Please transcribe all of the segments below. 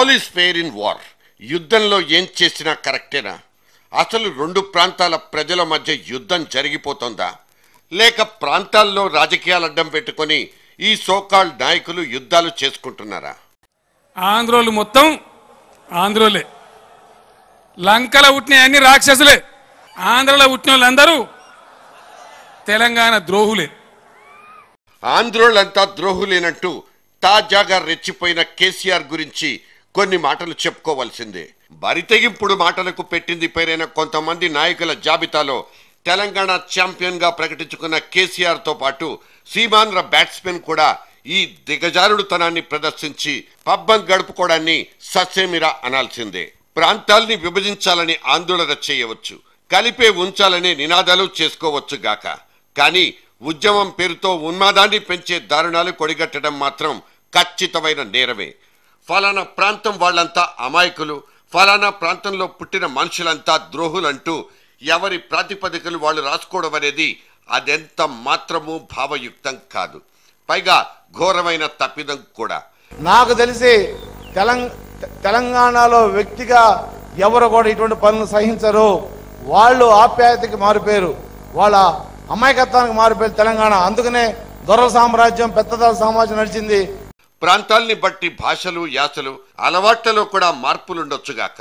All is fair in war. యుద్ధంలో ఏం చేసినా కరెక్టేనా? అసలు రెండు ప్రాంతాల ప్రజల మధ్య యుద్ధం జరిగిపోతుందా, లేక ప్రాంతాల్లో రాజకీయాలు అడ్డం పెట్టుకొని ఈ సోకాల్డ్ నాయకులు యుద్ధాలు చేసుకుంటున్నారా? ఆంధ్రోలు మొత్తం ఆంధ్రోలే, లంకలో పుట్టిన అన్ని రాక్షసులే. ఆంధ్రలో పుట్టిన వాళ్ళందరూ తెలంగాణ ద్రోహులే. ఆంధ్రోళ్ళంతా ద్రోహులేనంటూ తాజాగా రెచ్చిపోయిన కేసీఆర్ గురించి కొన్ని మాటలు చెప్పుకోవాల్సిందే. బరితెగింపుడు మాటలకు పెట్టింది పేరైన కొంతమంది నాయకుల జాబితాలో తెలంగాణ ఛాంపియన్ గా ప్రకటించుకున్న కేసీఆర్ తో పాటు సీమాంధ్ర బ్యాట్స్మెన్ కూడా ఈ దిగజారుడుతనాన్ని ప్రదర్శించి పబ్బం గడుపుకోవడాన్ని ససేమిరా అనాల్సిందే. ప్రాంతాల్ని విభజించాలని ఆందోళన చేయవచ్చు, కలిపే ఉంచాలనే నినాదాలు చేసుకోవచ్చు గాక, కానీ ఉద్యమం పేరుతో ఉన్మాదాన్ని పెంచే దారుణాలు కొడిగట్టడం మాత్రం ఖచ్చితమైన నేరమే. ఫలానా ప్రాంతం వాళ్ళంతా అమాయకులు, ఫలానా ప్రాంతంలో పుట్టిన మనుషులంతా ద్రోహులంటూ ఎవరి ప్రాతిపదికలు వాళ్ళు రాసుకోవడం అనేది అదెంత మాత్రమూ భావయుక్తం కాదు, పైగా ఘోరమైన తప్పిదం కూడా. నాకు తెలిసి తెలంగాణలో వ్యక్తిగా ఎవరు కూడా ఇటువంటి పనులు సహించరు. వాళ్ళు ఆప్యాయతకి మారిపోయారు, వాళ్ళ అమాయకత్వానికి మారిపోయారు తెలంగాణ. అందుకనే దొరల సామ్రాజ్యం, పెద్దదాల సామ్రాజ్యం నడిచింది. ప్రాంతాల్ని బట్టి భాషలు, యాసలు, అలవాట్లలో కూడా మార్పులుండొచ్చుగాక,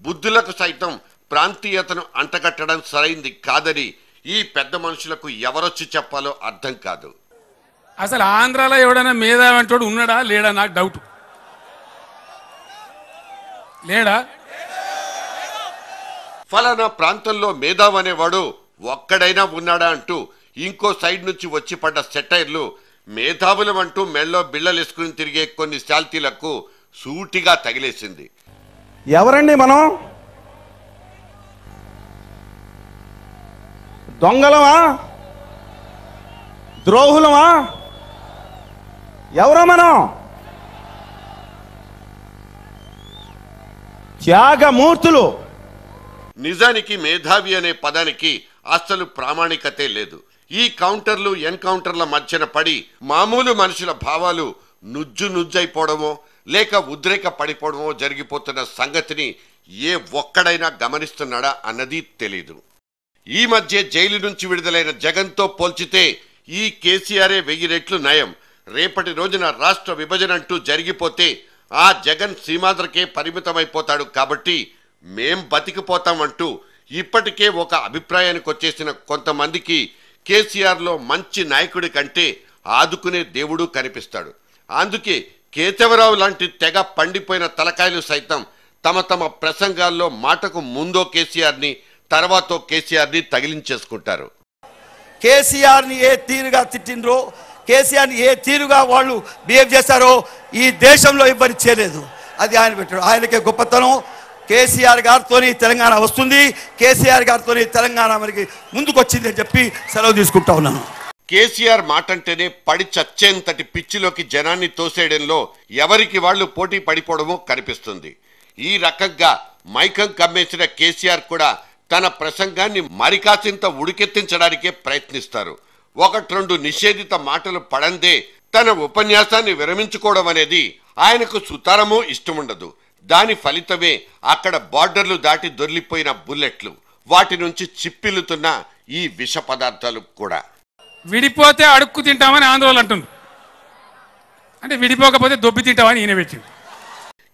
బుద్ధులకు సైతం ప్రాంతీయతను అంటగట్టడం సరైంది కాదని ఈ పెద్ద మనుషులకు ఎవరొచ్చి చెప్పాలో అర్థం కాదు. అసలు ఆంధ్రాలో ఎవడైనా మేధావి అంటోడు ఉన్నాడా లేడా? నాకు డౌట్. లేడా? ఫలానా ప్రాంతంలో మేధావి అనేవాడు ఒక్కడైనా ఉన్నాడా అంటూ ఇంకో సైడ్ నుంచి వచ్చి పడ్డ సెటైర్లు మేధావులమంటూ మెళ్ళో బిళ్ళలేసుకుని తిరిగే కొన్ని శాల్తీలకు సూటిగా తగిలేసింది. ఎవరండి మనం? దొంగలమా? ద్రోహులమా? ఎవరో మనం? త్యాగమూర్తులు. నిజానికి మేధావి అనే పదానికి అస్సలు ప్రామాణికతే లేదు. ఈ కౌంటర్లు, ఎన్కౌంటర్ల మధ్యన పడి మామూలు మనుషుల భావాలు నుజ్జైపోవడమో లేక ఉద్రేక పడిపోవడమో జరిగిపోతున్న సంగతిని ఏ ఒక్కడైనా గమనిస్తున్నాడా అన్నది తెలీదు. ఈ మధ్య జైలు నుంచి విడుదలైన జగన్తో పోల్చితే ఈ కేసీఆరే 1000 రెట్లు నయం. రేపటి రోజున రాష్ట్ర విభజన అంటూ జరిగిపోతే ఆ జగన్ సీమాంధ్రకే పరిమితమైపోతాడు. కాబట్టి మేం బతికిపోతామంటూ ఇప్పటికే ఒక అభిప్రాయానికి వచ్చేసిన కొంతమందికి కేసీఆర్లో మంచి నాయకుడి కంటే ఆదుకునే దేవుడు కనిపిస్తాడు. అందుకే కేశవరావు లాంటి తెగ పండిపోయిన తలకాయలు సైతం తమ తమ ప్రసంగాల్లో మాటకు ముందో కేసీఆర్ని, తర్వాతో కేసీఆర్ని తగిలించేసుకుంటారు. కేసీఆర్ని ఏ తీరుగా తిట్టిండ్రో, కేసీఆర్ని ఏ తీరుగా వాళ్ళు బిహేవ్ చేశారో ఈ దేశంలో ఇవ్వని చేయలేదు. అది ఆయన పెట్టాడు. ఆయనకే గొప్పతనం. కేసీఆర్ గారితో తెలంగాణ వస్తుంది, కేసీఆర్ గారితో తెలంగాణ మనకి ముందుకు వచ్చింది అని చెప్పి సెలవు తీసుకుంటా ఉన్నాను. కేసీఆర్ మాటంటేనే పడి చచ్చేంతటి పిచ్చిలోకి జనాన్ని తోసేయడంలో ఎవరికి వాళ్ళు పోటీ పడిపోవడమో కనిపిస్తుంది. ఈ రకంగా మైకం కమ్మేసిన కేసీఆర్ కూడా తన ప్రసంగాన్ని మరికాసింత ఉడికెత్తించడానికే ప్రయత్నిస్తారు. 1-2 నిషేధిత మాటలు పడందే తన ఉపన్యాసాన్ని విరమించుకోవడం అనేది ఆయనకు సుతారమో ఇష్టముండదు. దాని ఫలితమే అక్కడ బార్డర్లు దాటి దొర్లిపోయిన బుల్లెట్లు, వాటి నుంచి చిప్పిల్లుతున్న ఈ విష పదార్థాలు కూడా. విడిపోతే అడుక్కు తింటామని ఆందోళన అంటుంది, అంటే విడిపోకపోతే దొబ్బి తింటామని ఈయన పెట్టింది.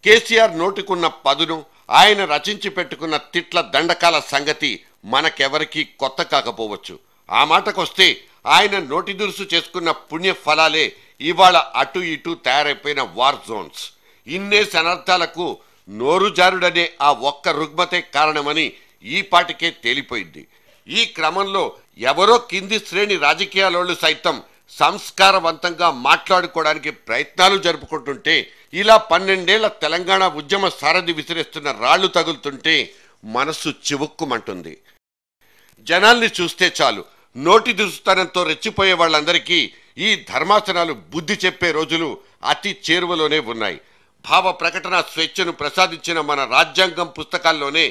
కేసీఆర్ నోటికున్న పదును, ఆయన రచించి పెట్టుకున్న తిట్ల దండకాల సంగతి మనకెవరికీ కొత్త కాకపోవచ్చు. ఆ మాటకొస్తే ఆయన నోటి దురుసు చేసుకున్న పుణ్య ఫలాలే ఇవాళ అటు ఇటు తయారైపోయిన వార్ జోన్స్. ఇన్నేసి అనర్థాలకు నోరు జారుడనే ఆ ఒక్క రుగ్మతే కారణమని ఈ పాటికే తేలిపోయింది. ఈ క్రమంలో ఎవరో కింది శ్రేణి రాజకీయాలోళ్ళు సైతం సంస్కారవంతంగా మాట్లాడుకోవడానికి ప్రయత్నాలు జరుపుకుంటుంటే, ఇలా 12 ఏళ్ల తెలంగాణ ఉద్యమ సారథి విసిరేస్తున్న రాళ్లు తగులుతుంటే మనస్సు చివుక్కుమంటుంది. జనాల్ని చూస్తే చాలు నోటి దురుస్తనంతో రెచ్చిపోయే వాళ్ళందరికీ ఈ ధర్మాసనాలు బుద్ధి చెప్పే రోజులు అతి చేరువలోనే ఉన్నాయి. భావ ప్రకటన స్వేచ్ఛను ప్రసాదించిన మన రాజ్యాంగం పుస్తకాల్లోనే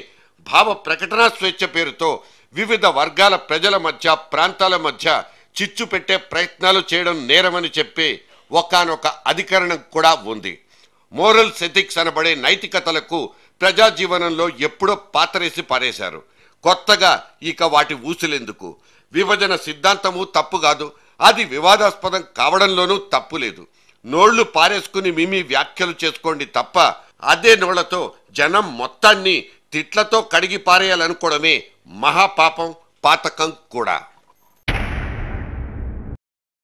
భావ ప్రకటన స్వేచ్ఛ పేరుతో వివిధ వర్గాల ప్రజల మధ్య, ప్రాంతాల మధ్య చిచ్చు పెట్టే ప్రయత్నాలు చేయడం నేరమని చెప్పే ఒకానొక అధికరణం కూడా ఉంది. మోరల్స్ ఎథిక్స్ అనబడే నైతికతలకు ప్రజా జీవనంలో ఎప్పుడో పాతరేసి పారేశారు. కొత్తగా ఇక వాటి ఊసులెందుకు? విభజన సిద్ధాంతము తప్పు కాదు, అది వివాదాస్పదం కావడంలోనూ తప్పు లేదు. నోళ్లు పారేసుకుని మిమి వ్యాఖ్యలు చేసుకోండి తప్ప అదే నోళ్లతో జనం మొత్తాన్ని తిట్లతో కడిగి పారేయాలనుకోవడమే మహాపాపం, పాతకం కూడా.